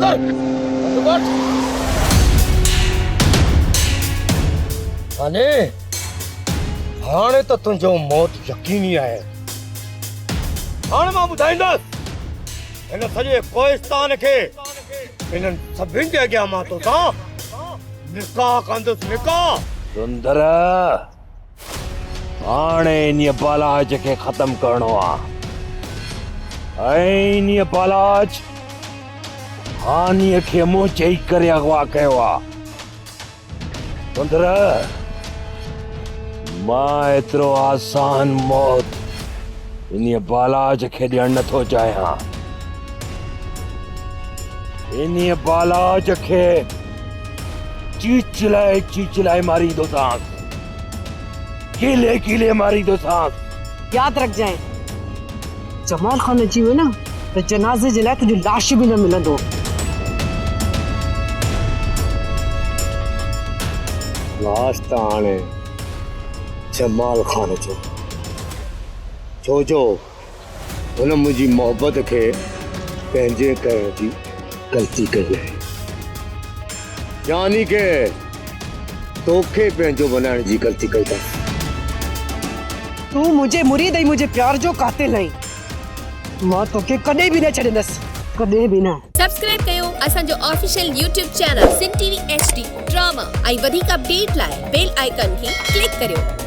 कर बंद कर हाने हाणे त तुंहिंजो मौत यकीनी आहे हाणे मां ॿुधाईंदुसि हिन सॼे कोहिस्तान खे इन्हनि सभिनि जे अॻियां मां तोसां निकाह कंदुसि निकाह सुंदर हाणे इन बालाज खे ख़त्म करणो आहे इन बालाज हानीअ खे मुंहुं चई करे अगवा कयो आहे सुंदर मां एतिरो आसान मौत इन बालाज खे ॾियणु नथो चाहियां इन बालाज खे चीचलाए मारींदोसांसि कीले कीले मारींदोसांसि याद रख जाए जमाल खान अची वियो न त जनाज़े जे लाइ तुंहिंजी लाश बि न मिलंदो लाश त हाणे जमाल खान जो छो जो हुन मुंहिंजी मोहबत खे पंहिंजे करण जी ग़लती कई आहे यानी के तोखे पंहिंजो बनाइण जी ग़लती कई अथई तू मुंहिंजे मुरीद ऐं मुंहिंजे प्यार जो कातिल आहीं मां तोखे कॾहिं बि न छॾींदसि कॾहिं बि न सब्सक्राइब कयो असांजो official YouTube channel Sindh TV HD drama ऐं वधीक अपडेट लाइ बेल आइकन खे क्लिक करियो